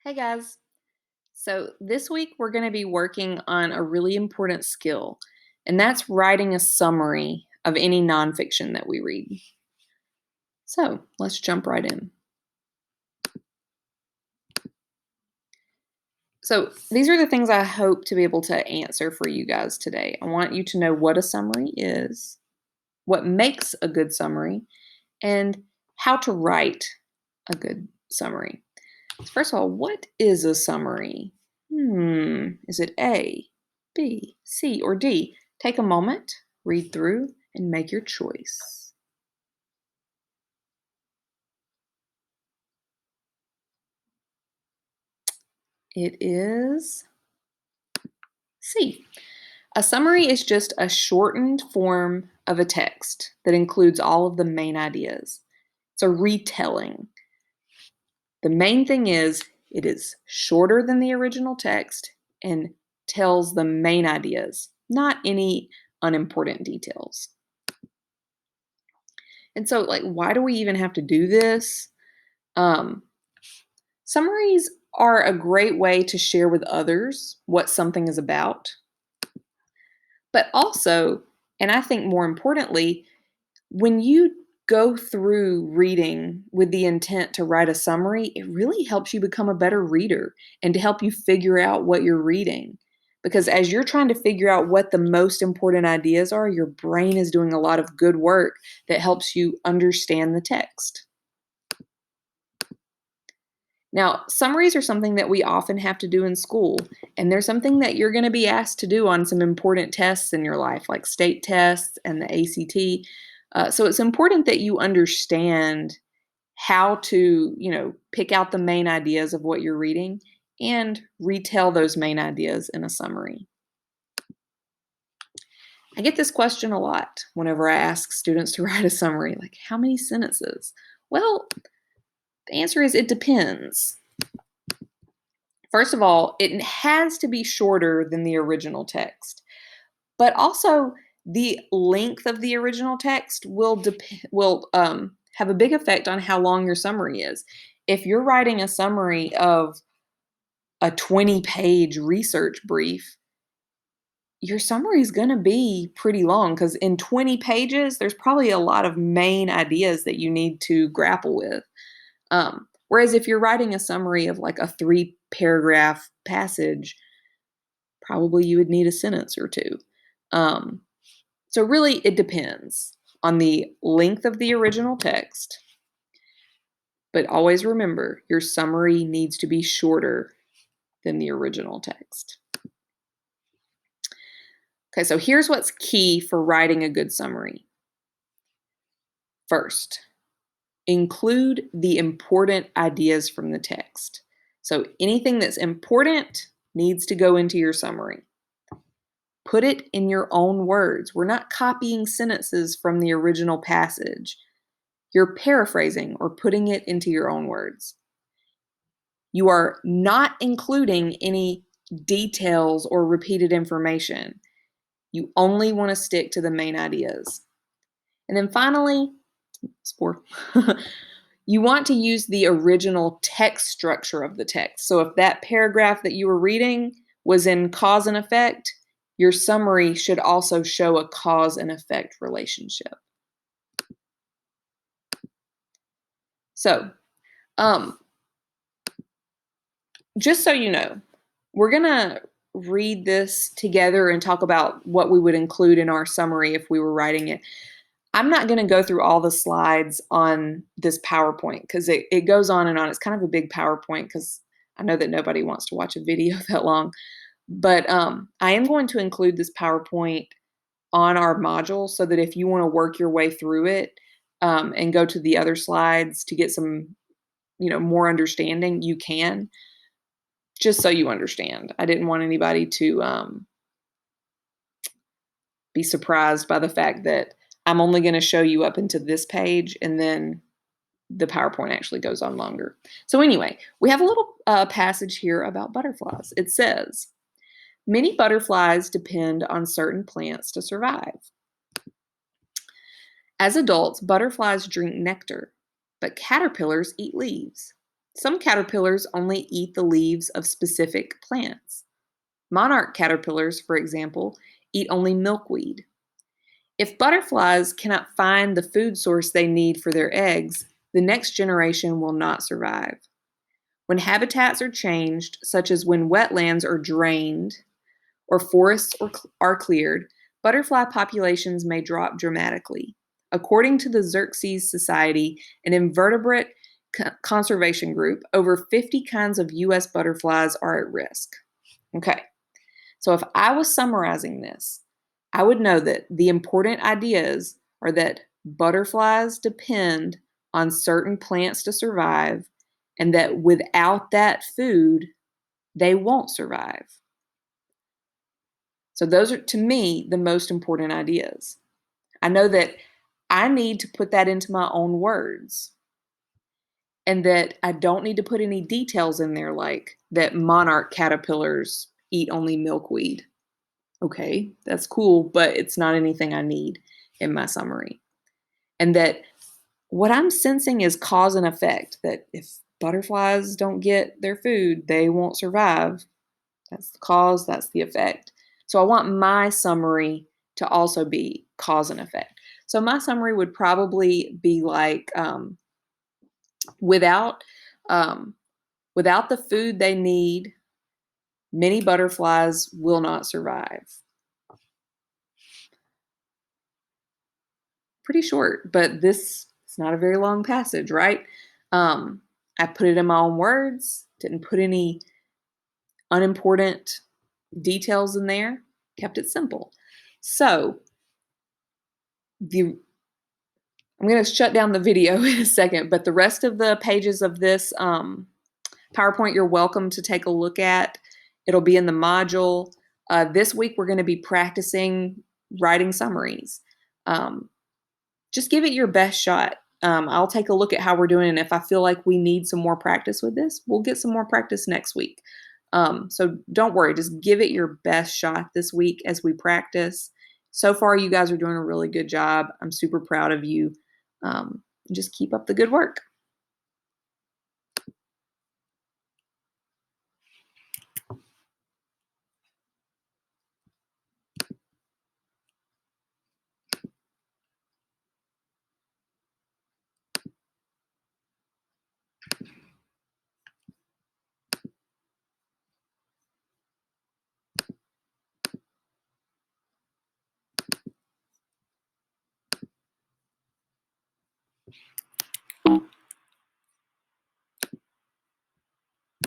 Hey guys. So this week we're going to be working on a really important skill, and that's writing a summary of any nonfiction that we read. So let's jump right in. So these are the things I hope to be able to answer for you guys today. I want you to know what a summary is, what makes a good summary, and how to write a good summary. First of all, what is a summary? Is it A, B, C, or D? Take a moment, read through, and make your choice. It is C. A summary is just a shortened form of a text that includes all of the main ideas. It's a retelling. The main thing is it is shorter than the original text and tells the main ideas, not any unimportant details. And so, like, why do we even have to do this? Um, Summaries are a great way to share with others what something is about, but also, and I think more importantly, when you go through reading with the intent to write a summary, it really helps you become a better reader and to help you figure out what you're reading. Because as you're trying to figure out what the most important ideas are, your brain is doing a lot of good work that helps you understand the text. Now, summaries are something that we often have to do in school, and they're something that you're going to be asked to do on some important tests in your life, like state tests and the ACT. So it's important that you understand how to, pick out the main ideas of what you're reading and retell those main ideas in a summary. I get this question a lot whenever I ask students to write a summary, like, how many sentences? Well, the answer is it depends. First of all, it has to be shorter than the original text, but also the length of the original text will have a big effect on how long your summary is. If you're writing a summary of a 20-page research brief, your summary is going to be pretty long because in 20 pages, there's probably a lot of main ideas that you need to grapple with. Whereas if you're writing a summary of like a 3-paragraph passage, probably you would need a sentence or two. Um, so really, it depends on the length of the original text. But always remember, your summary needs to be shorter than the original text. Okay, so here's what's key for writing a good summary. First, include the important ideas from the text. So anything that's important needs to go into your summary. Put it in your own words. We're not copying sentences from the original passage. You're paraphrasing or putting it into your own words. You are not including any details or repeated information. You only want to stick to the main ideas. And then finally, score. You want to use the original text structure of the text. So if that paragraph that you were reading was in cause and effect, your summary should also show a cause and effect relationship. So, um, just so you know, we're going to read this together and talk about what we would include in our summary if we were writing it. I'm not going to go through all the slides on this PowerPoint because it goes on and on. It's kind of a big PowerPoint because I know that nobody wants to watch a video that long. But I am going to include this PowerPoint on our module so that if you want to work your way through it and go to the other slides to get some, more understanding, you can. Just so you understand, I didn't want anybody to be surprised by the fact that I'm only going to show you up into this page and then the PowerPoint actually goes on longer. So anyway, we have a little passage here about butterflies. It says, many butterflies depend on certain plants to survive. As adults, butterflies drink nectar, but caterpillars eat leaves. Some caterpillars only eat the leaves of specific plants. Monarch caterpillars, for example, eat only milkweed. If butterflies cannot find the food source they need for their eggs, the next generation will not survive. When habitats are changed, such as when wetlands are drained or forests are cleared, butterfly populations may drop dramatically. According to the Xerces Society, an invertebrate conservation group, over 50 kinds of U.S. butterflies are at risk. Okay, so if I was summarizing this, I would know that the important ideas are that butterflies depend on certain plants to survive, and that without that food, they won't survive. So, those are, to me, the most important ideas. I know that I need to put that into my own words, and that I don't need to put any details in there like that monarch caterpillars eat only milkweed. Okay, that's cool, but it's not anything I need in my summary. And that what I'm sensing is cause and effect, that if butterflies don't get their food, they won't survive. That's the cause, that's the effect. So I want my summary to also be cause and effect. So my summary would probably be like without um, without the food they need, many butterflies will not survive. Pretty short, but this is not a very long passage, right? I put it in my own words, didn't put any unimportant details in there, kept it simple. So I'm going to shut down the video in a second, but the rest of the pages of this PowerPoint, you're welcome to take a look at. It'll be in the module. This week, we're going to be practicing writing summaries. Just give it your best shot. I'll take a look at how we're doing, and if I feel like we need some more practice with this, we'll get some more practice next week. So don't worry, just give it your best shot this week as we practice. So far, you guys are doing a really good job. I'm super proud of you. Just keep up the good work.